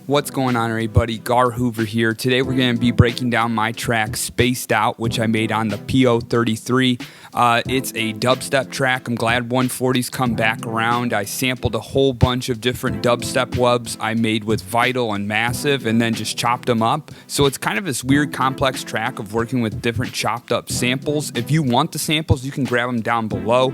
What's going on, everybody? Hoover here. Today we're going to be breaking down my track Spaced Out, which I made on the PO-33. It's a dubstep track. I'm glad 140's come back around. I sampled a whole bunch of different dubstep wubs I made with Vital and Massive and then just chopped them up. So it's kind of this weird complex track of working with different chopped up samples. If you want the samples, you can grab them down below.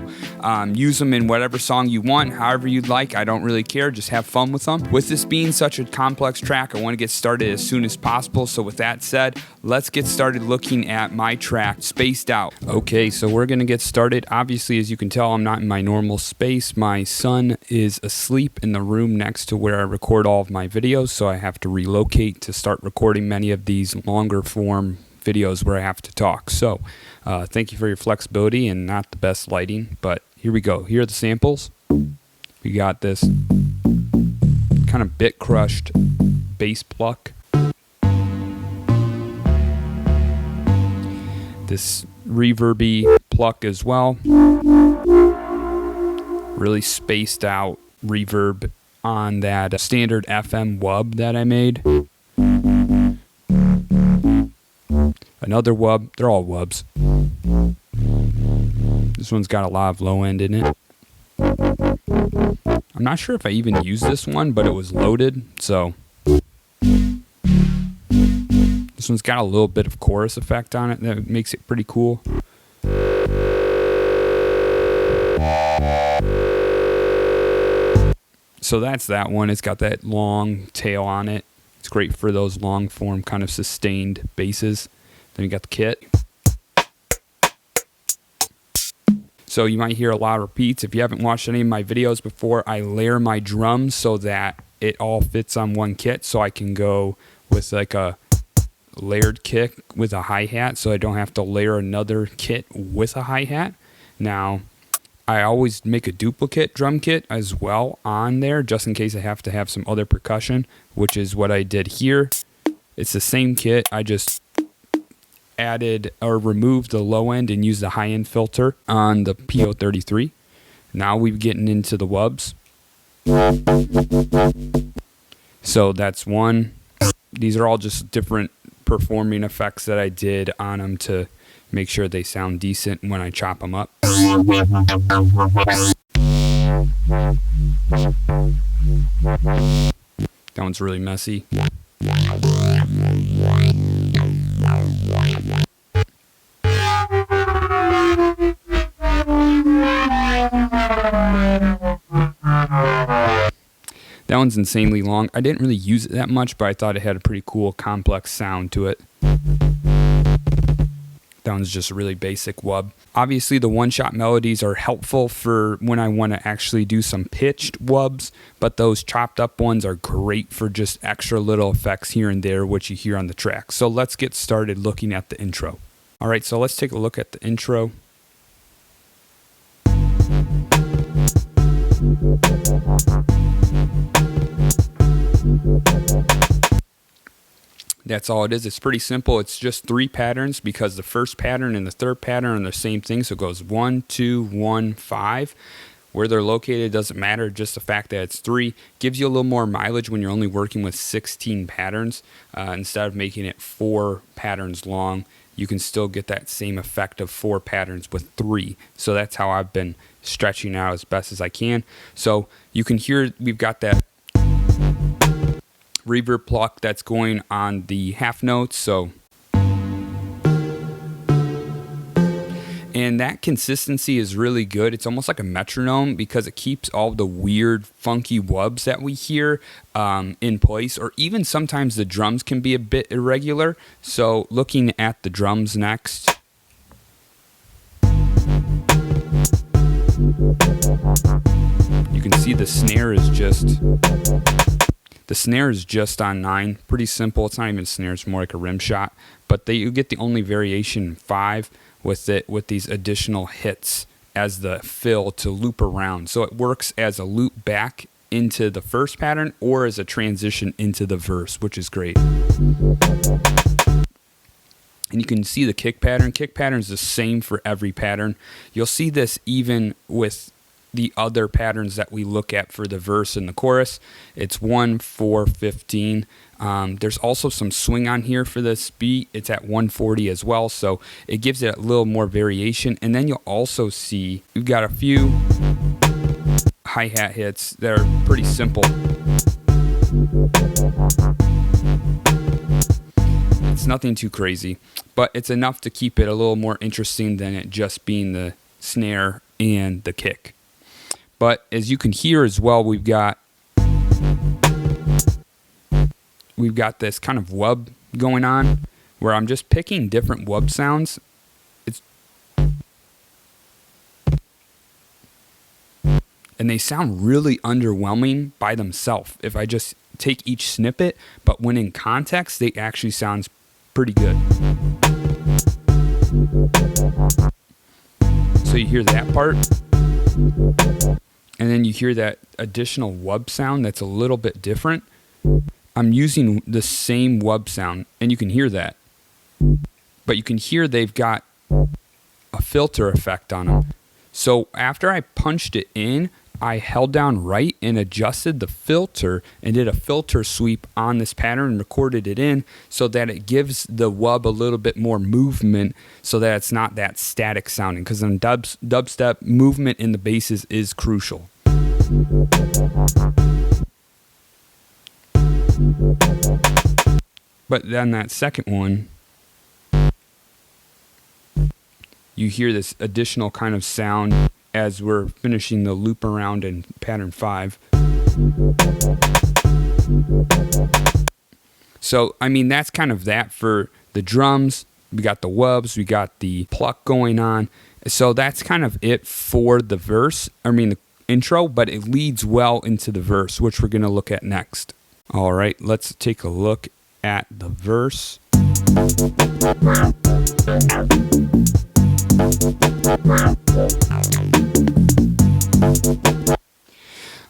Use them in whatever song you want, however you'd like. I don't really care. Just have fun with them. With this being such a complex track, I want to get started as soon as possible. So with that said, let's get started looking at my track Spaced Out. Okay, so we're going to get started. Obviously, as you can tell, I'm not in my normal space. My son is asleep in the room next to where I record all of my videos, so I have to relocate to start recording many of these longer form videos where I have to talk. So thank you for your flexibility and not the best lighting, but here we go. Here are the samples. We got this kind of bit crushed bass pluck, this reverby pluck as well, really spaced out reverb on that standard FM wub that I made. Another wub. They're all wubs. This one's got a lot of low end in it. I'm not sure if I even used this one, but it was loaded, so this one's got a little bit of chorus effect on it that makes it pretty cool. So that's that one. It's got that long tail on it. It's great for those long form kind of sustained basses. Then you got the kit. So you might hear a lot of repeats. If you haven't watched any of my videos before, I layer my drums so that it all fits on one kit. So I can go with like a layered kick with a hi-hat, so I don't have to layer another kit with a hi-hat. Now, I always make a duplicate drum kit as well on there, just in case I have to have some other percussion, which is what I did here. It's the same kit. I just added or removed the low end and used the high end filter on the PO-33. Now we're getting into the wubs. So that's one. These are all just different performing effects that I did on them to make sure they sound decent when I chop them up. That one's really messy. That one's insanely long. I didn't really use it that much, but I thought it had a pretty cool, complex sound to it. That one's just a really basic wub. Obviously, the one-shot melodies are helpful for when I want to actually do some pitched wubs, but those chopped up ones are great for just extra little effects here and there, which you hear on the track. So let's get started looking at the intro. All right, so let's take a look at the intro. That's all it is. It's pretty simple. It's just 3 patterns because the first pattern and the third pattern are the same thing. So it goes 1, 2, 1, 5. Where they're located doesn't matter. Just the fact that it's 3 gives you a little more mileage when you're only working with 16 patterns. Instead of making it 4 patterns long, you can still get that same effect of 4 patterns with 3. So that's how I've been stretching out as best as I can. So you can hear we've got that reverb pluck that's going on the half notes, so and that consistency is really good. It's almost like a metronome because it keeps all the weird funky wubs that we hear in place, or even sometimes the drums can be a bit irregular. So looking at the drums next, you can see the snare is just on 9. Pretty simple. It's not even a snare, it's more like a rim shot. But you get the only variation in 5 with it, with these additional hits as the fill to loop around. So it works as a loop back into the first pattern or as a transition into the verse, which is great. And you can see the kick pattern. Kick pattern is the same for every pattern. You'll see this even with the other patterns that we look at for the verse and the chorus. It's 1, 4, 15. There's also some swing on here for this beat. It's at 140 as well, so it gives it a little more variation. And then you'll also see we've got a few hi-hat hits that are pretty simple. It's nothing too crazy, but it's enough to keep it a little more interesting than it just being the snare and the kick. But as you can hear as well, we've got this kind of wub going on where I'm just picking different wub sounds. And they sound really underwhelming by themselves if I just take each snippet, but when in context, they actually sound pretty good. So you hear that part, and then you hear that additional wub sound that's a little bit different. I'm using the same wub sound, and you can hear that. But you can hear they've got a filter effect on them. So after I punched it in, I held down right and adjusted the filter and did a filter sweep on this pattern and recorded it in so that it gives the wub a little bit more movement so that it's not that static sounding, because in dubstep, movement in the basses is crucial. But then that second one, you hear this additional kind of sound as we're finishing the loop around in pattern 5. So, I mean, that's kind of that for the drums. We got the wubs, we got the pluck going on. So that's kind of it for the verse, the intro, but it leads well into the verse, which we're going to look at next. All right, let's take a look at the verse.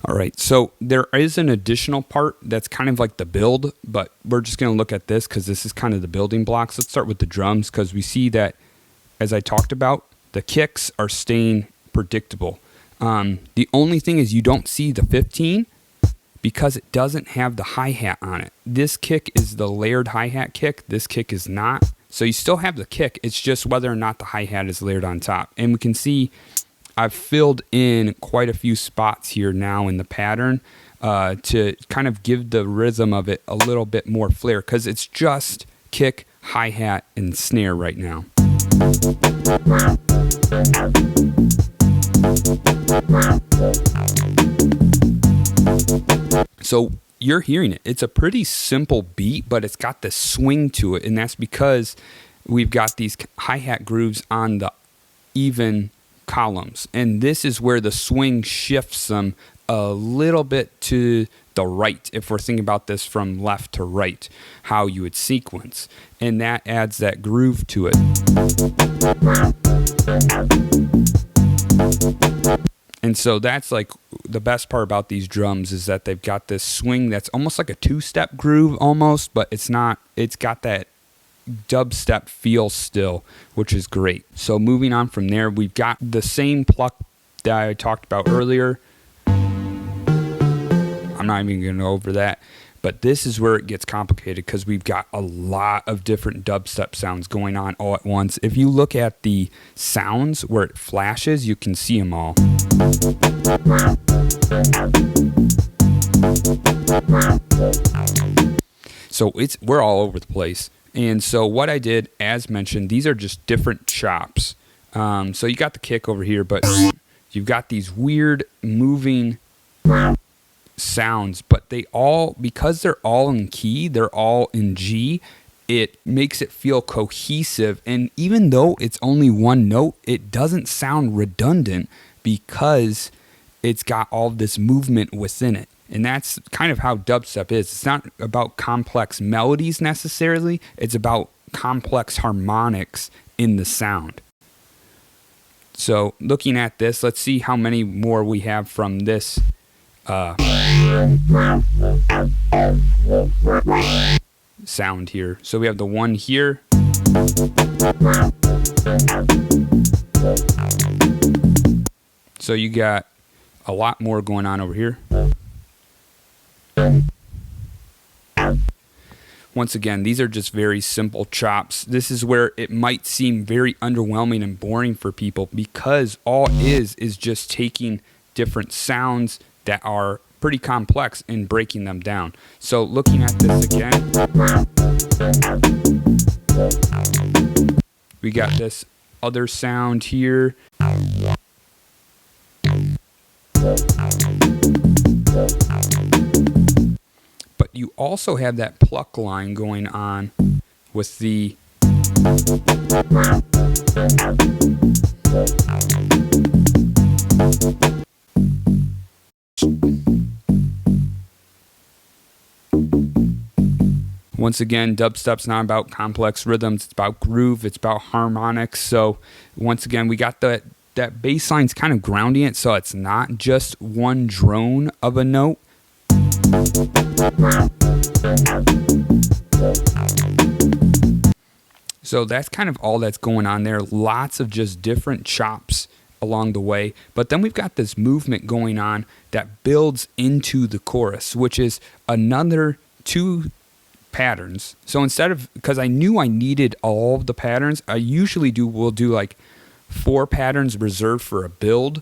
All right, so there is an additional part that's kind of like the build, but we're just going to look at this because this is kind of the building blocks. Let's start with the drums because we see that, as I talked about, the kicks are staying predictable. The only thing is you don't see the 15 because it doesn't have the hi-hat on it. This kick is the layered hi-hat kick. This kick is not. So you still have the kick. It's just whether or not the hi-hat is layered on top. And we can see I've filled in quite a few spots here now in the pattern to kind of give the rhythm of it a little bit more flair because it's just kick, hi-hat, and snare right now. So you're hearing it. It's a pretty simple beat, but it's got this swing to it, and that's because we've got these hi-hat grooves on the even columns, and this is where the swing shifts them a little bit to the right if we're thinking about this from left to right, how you would sequence, and that adds that groove to it. And so that's like the best part about these drums is that they've got this swing that's almost like a two-step groove almost, but it's not. It's got that dubstep feel still, which is great. So moving on from there, we've got the same pluck that I talked about earlier. I'm not even going to go over that, but this is where it gets complicated because we've got a lot of different dubstep sounds going on all at once. If you look at the sounds where it flashes, you can see them all. So we're all over the place. And so what I did, as mentioned, these are just different chops. So you got the kick over here, but you've got these weird moving sounds, but because they're all in key, they're all in G, it makes it feel cohesive. And even though it's only one note, it doesn't sound redundant because it's got all this movement within it. And that's kind of how dubstep is. It's not about complex melodies necessarily. It's about complex harmonics in the sound. So looking at this, let's see how many more we have from this sound here. So we have the one here. So you got a lot more going on over here. Once again, these are just very simple chops. This is where it might seem very underwhelming and boring for people, because all is just taking different sounds that are pretty complex and breaking them down. So looking at this again, we got this other sound here. But you also have that pluck line going on with the once again, dubstep's not about complex rhythms, it's about groove, it's about harmonics. So once again, we got that bass line's kind of grounding it, so it's not just one drone of a note. So that's kind of all that's going on there. Lots of just different chops along the way. But then we've got this movement going on that builds into the chorus, which is another 2 patterns. So instead of, because I knew I needed all of the patterns, I usually will do like 4 patterns reserved for a build,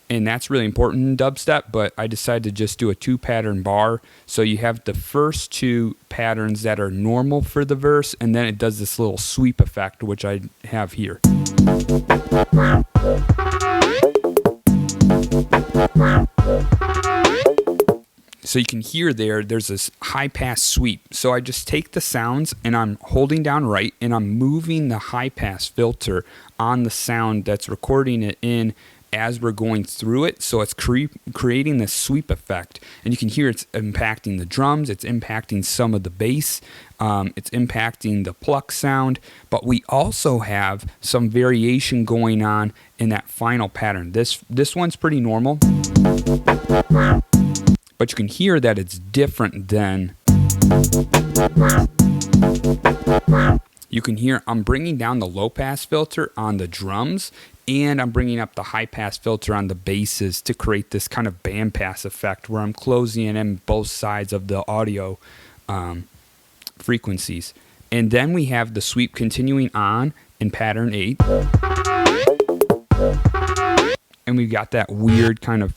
and that's really important in dubstep, but I decided to just do a 2 pattern bar. So you have the first 2 patterns that are normal for the verse, and then it does this little sweep effect, which I have here. So you can hear there's this high pass sweep. So I just take the sounds and I'm holding down right and I'm moving the high pass filter on the sound that's recording it in as we're going through it. So it's creating this sweep effect, and you can hear it's impacting the drums, it's impacting some of the bass, it's impacting the pluck sound, but we also have some variation going on in that final pattern. This one's pretty normal, but you can hear that it's different than. You can hear I'm bringing down the low pass filter on the drums, and I'm bringing up the high pass filter on the basses to create this kind of band pass effect where I'm closing in both sides of the audio frequencies. And then we have the sweep continuing on in pattern 8. And we've got that weird kind of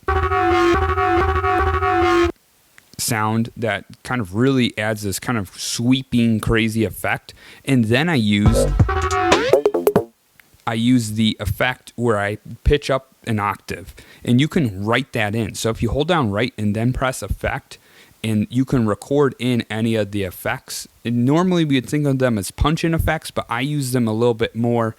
sound that kind of really adds this kind of sweeping crazy effect. And then I use the effect where I pitch up an octave, and you can write that in. So if you hold down right and then press effect, and you can record in any of the effects. And normally we would think of them as punch-in effects, but I use them a little bit more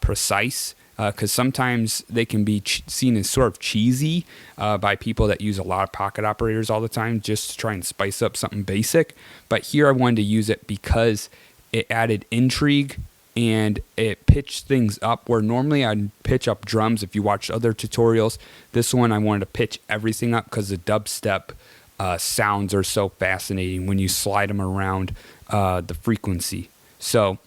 precise, because sometimes they can be seen as sort of cheesy by people that use a lot of pocket operators all the time just to try and spice up something basic. But here I wanted to use it because it added intrigue and it pitched things up where normally I'd pitch up drums if you watch other tutorials. This one I wanted to pitch everything up because the dubstep sounds are so fascinating when you slide them around the frequency. So,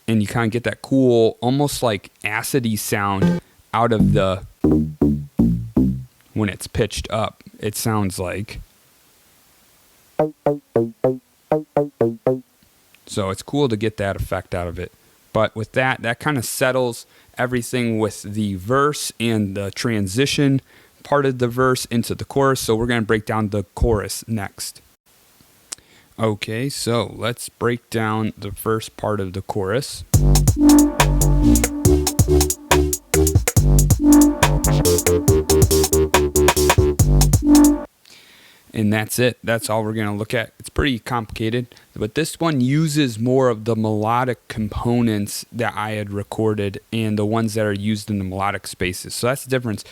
and you kind of get that cool, almost like acidy sound out of the, when it's pitched up, it sounds like. So it's cool to get that effect out of it. But with that kind of settles everything with the verse and the transition part of the verse into the chorus. So we're going to break down the chorus next. Okay, so let's break down the first part of the chorus. And that's it. That's all we're going to look at. It's pretty complicated, but this one uses more of the melodic components that I had recorded and the ones that are used in the melodic spaces. So that's the difference.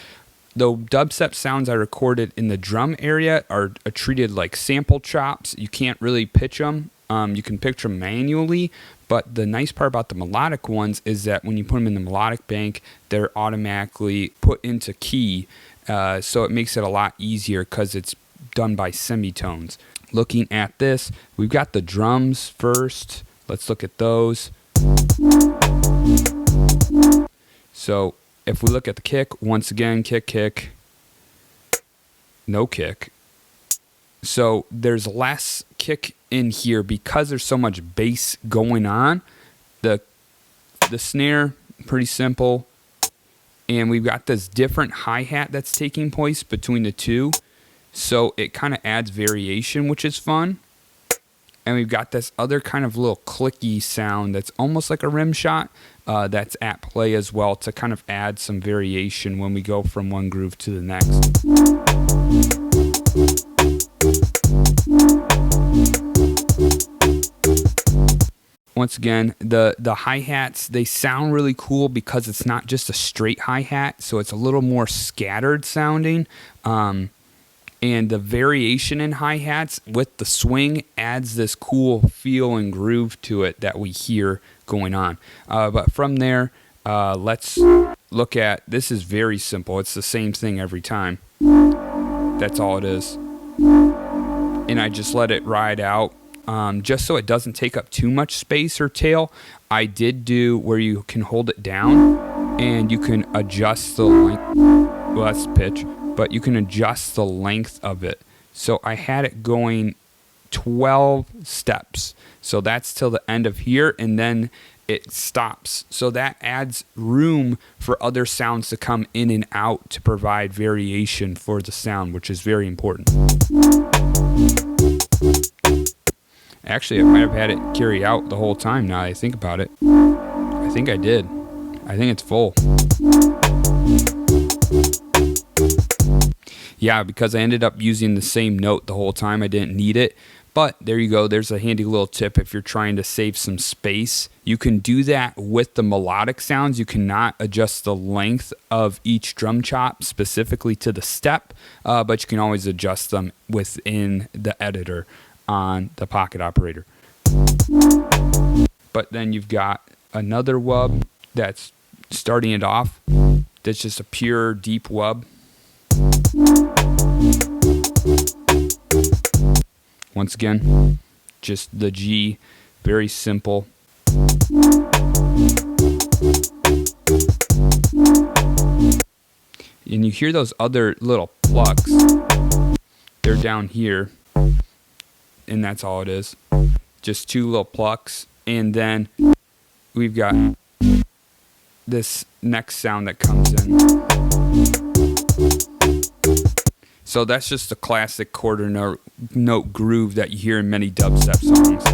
The dubstep sounds I recorded in the drum area are treated like sample chops. You can't really pitch them. You can pitch them manually, but the nice part about the melodic ones is that when you put them in the melodic bank, they're automatically put into key. So it makes it a lot easier because it's done by semitones. Looking at this, we've got the drums first. Let's look at those. So if we look at the kick, once again, kick, kick, no kick. So there's less kick in here because there's so much bass going on. The snare, pretty simple. And we've got this different hi-hat that's taking place between the two. So it kind of adds variation, which is fun. And we've got this other kind of little clicky sound that's almost like a rim shot that's at play as well to kind of add some variation when we go from one groove to the next. Once again, the hi-hats, they sound really cool because it's not just a straight hi-hat, so it's a little more scattered sounding. And the variation in hi-hats with the swing adds this cool feel and groove to it that we hear going on. But from there, let's look at, this is very simple. It's the same thing every time. That's all it is. And I just let it ride out. Just so it doesn't take up too much space or tail, I did do where you can hold it down and you can adjust the length. Well, that's pitch, but you can adjust the length of it. So I had it going 12 steps. So that's till the end of here, and then it stops. So that adds room for other sounds to come in and out to provide variation for the sound, which is very important. Actually, I might have had it carry out the whole time now that I think about it. I think I did. I think it's full. Yeah, because I ended up using the same note the whole time. I didn't need it. But there you go. There's a handy little tip if you're trying to save some space. You can do that with the melodic sounds. You cannot adjust the length of each drum chop specifically to the step, but you can always adjust them within the editor on the Pocket Operator. But then you've got another wub that's starting it off. That's just a pure deep wub. Once again, just the G, very simple. And you hear those other little plucks. They're down here. And that's all it is. Just two little plucks. And then we've got this next sound that comes in. So that's just the classic quarter note groove that you hear in many dubstep songs.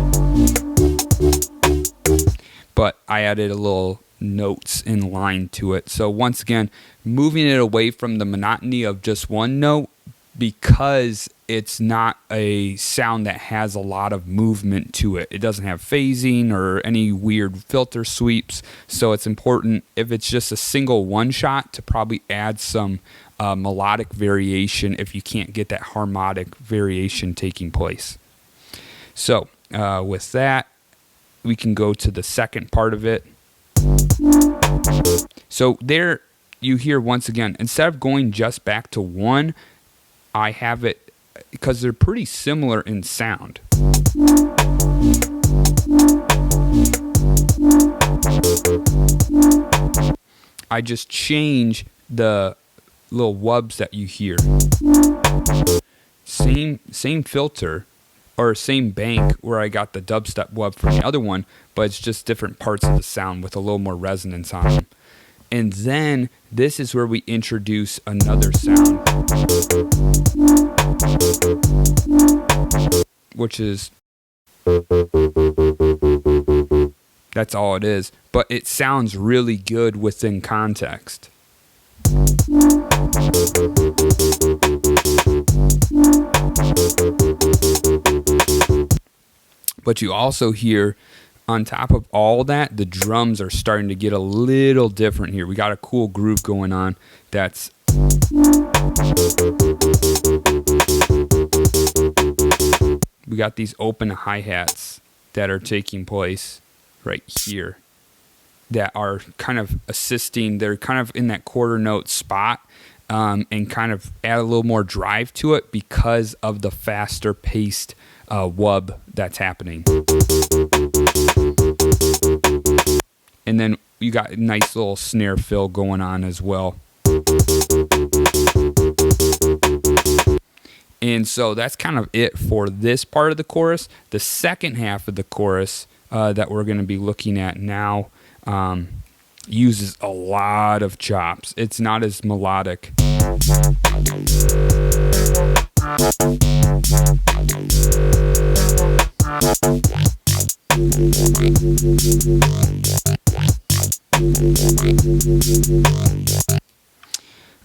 But I added a little notes in line to it. So once again, moving it away from the monotony of just one note, because it's not a sound that has a lot of movement to it. It doesn't have phasing or any weird filter sweeps. So it's important, if it's just a single one shot, to probably add some melodic variation if you can't get that harmonic variation taking place. So with that, we can go to the second part of it. So there you hear, once again, instead of going just back to one, I have it, because they're pretty similar in sound. I just change the little wubs that you hear. Same filter, or same bank where I got the dubstep wub from the other one, but it's just different parts of the sound with a little more resonance on them. And then this is where we introduce another sound, which is, that's all it is, but it sounds really good within context. But you also hear, on top of all that, the drums are starting to get a little different here. We got a cool groove going on that's we got these open hi-hats that are taking place right here that are kind of assisting. They're kind of in that quarter note spot, and kind of add a little more drive to it because of the faster paced wub that's happening. And then you got a nice little snare fill going on as well. And so that's kind of it for this part of the chorus. The second half of the chorus that we're going to be looking at now uses a lot of chops. It's not as melodic.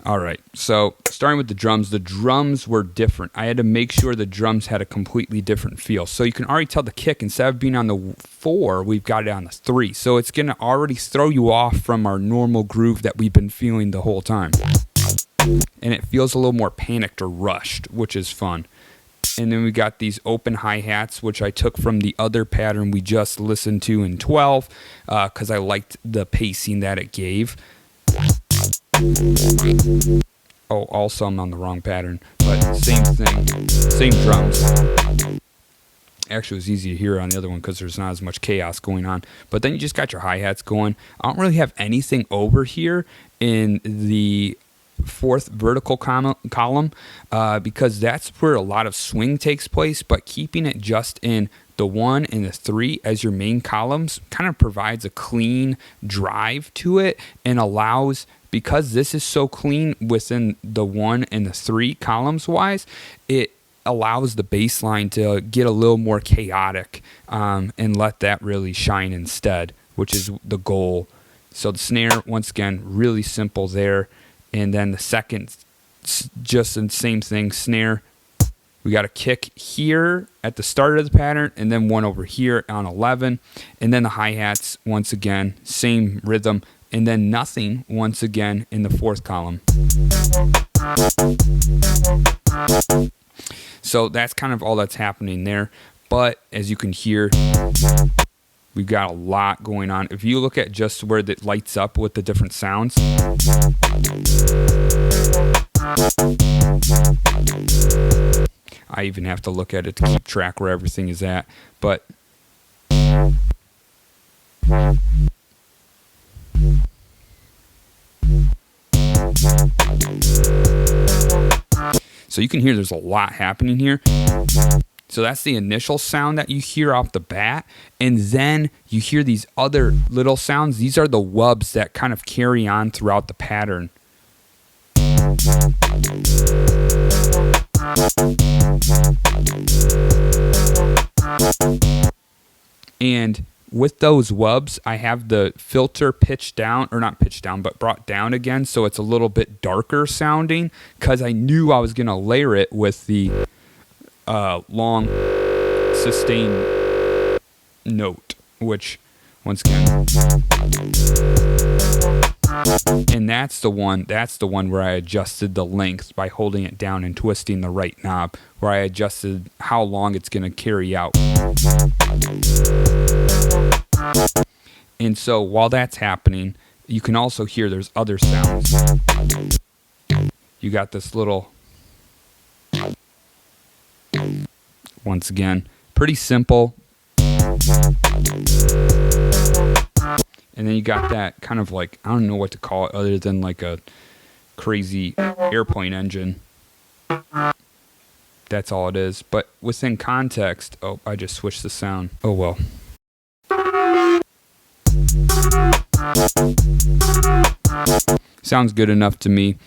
All right, so starting with the drums were different. I had to make sure the drums had a completely different feel. So you can already tell the kick, instead of being on the 4, we've got it on the 3. So it's going to already throw you off from our normal groove that we've been feeling the whole time. And it feels a little more panicked or rushed, which is fun. And then we got these open hi-hats, which I took from the other pattern we just listened to in 12, because I liked the pacing that it gave. Oh, also I'm on the wrong pattern, but same thing, same drums. Actually, it was easy to hear on the other one because there's not as much chaos going on. But then you just got your hi-hats going. I don't really have anything over here in the 4th vertical column because that's where a lot of swing takes place, but keeping it just in the 1 and the 3 as your main columns kind of provides a clean drive to it and allows, because this is so clean within the 1 and the 3 columns wise, it allows the bass line to get a little more chaotic and let that really shine instead, which is the goal. So the snare, once again, really simple there. And then the second, just the same thing, snare. We got a kick here at the start of the pattern, and then one over here on 11. And then the hi-hats, once again, same rhythm. And then nothing, once again, in the 4th column. So that's kind of all that's happening there. But as you can hear, we've got a lot going on. If you look at just where it lights up with the different sounds, I even have to look at it to keep track where everything is at. But so you can hear there's a lot happening here. So that's the initial sound that you hear off the bat. And then you hear these other little sounds. These are the wubs that kind of carry on throughout the pattern. And with those wubs, I have the filter pitched down, or not pitched down, but brought down again, so it's a little bit darker sounding, because I knew I was going to layer it with the long sustained note, which, once again, and that's the one where I adjusted the length by holding it down and twisting the right knob, where I adjusted how long it's going to carry out. And so while that's happening, you can also hear there's other sounds. You got this little, once again, pretty simple. And then you got that kind of like, I don't know what to call it other than like a crazy airplane engine. That's all it is. But within context, oh, I just switched the sound. Oh well. Sounds good enough to me.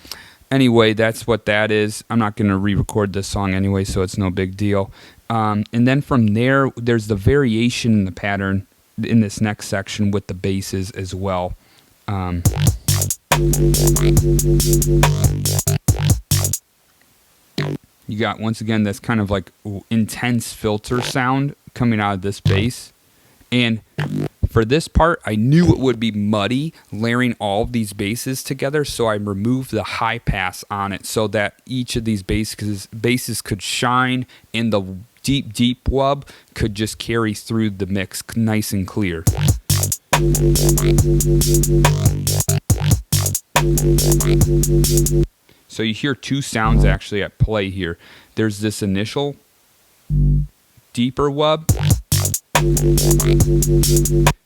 Anyway, that's what that is. I'm not going to re-record this song anyway, so it's no big deal. And then from there, there's the variation in the pattern in this next section with the basses as well. You got, once again, that's kind of like intense filter sound coming out of this bass. And for this part, I knew it would be muddy layering all of these basses together, so I removed the high pass on it so that each of these basses could shine, and the deep wub could just carry through the mix nice and clear. So you hear two sounds actually at play here. There's this initial deeper wub,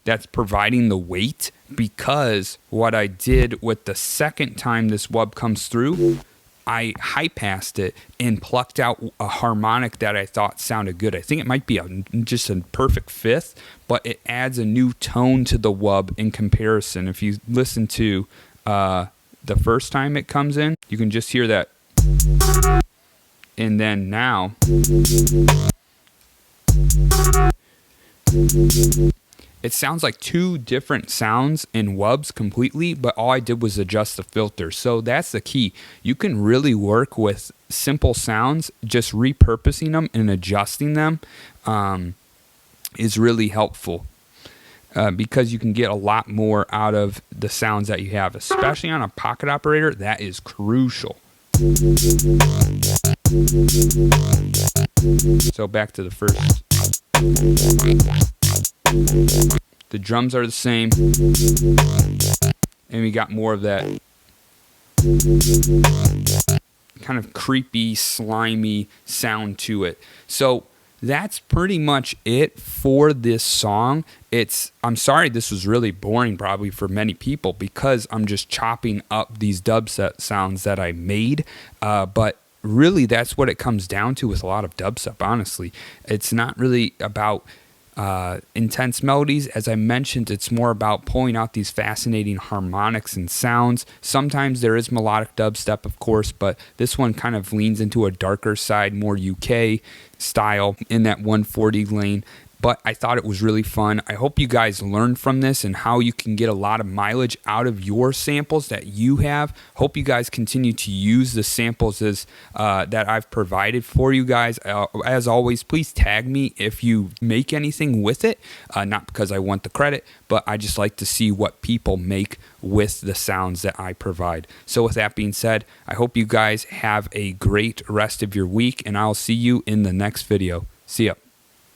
that's providing the weight, because what I did with the second time this wub comes through, I high-passed it and plucked out a harmonic that I thought sounded good. I think it might be just a perfect fifth, but it adds a new tone to the wub in comparison. If you listen to the first time it comes in, you can just hear that. And then now, it sounds like two different sounds in wubs completely, but all I did was adjust the filter. So that's the key. You can really work with simple sounds, just repurposing them and adjusting them is really helpful because you can get a lot more out of the sounds that you have, especially on a pocket operator. That is crucial. So back to the first. The drums are the same, and we got more of that kind of creepy, slimy sound to it. So that's pretty much it for this song. I'm sorry this was really boring probably for many people, because I'm just chopping up these dubstep sounds that I made, but really that's what it comes down to with a lot of dubstep, honestly. It's not really about intense melodies. As I mentioned, it's more about pulling out these fascinating harmonics and sounds. Sometimes there is melodic dubstep, of course, but this one kind of leans into a darker side, more UK style in that 140 lane. But I thought it was really fun. I hope you guys learned from this and how you can get a lot of mileage out of your samples that you have. Hope you guys continue to use the samples that I've provided for you guys. As always, please tag me if you make anything with it. Not because I want the credit, but I just like to see what people make with the sounds that I provide. So with that being said, I hope you guys have a great rest of your week, and I'll see you in the next video. See ya.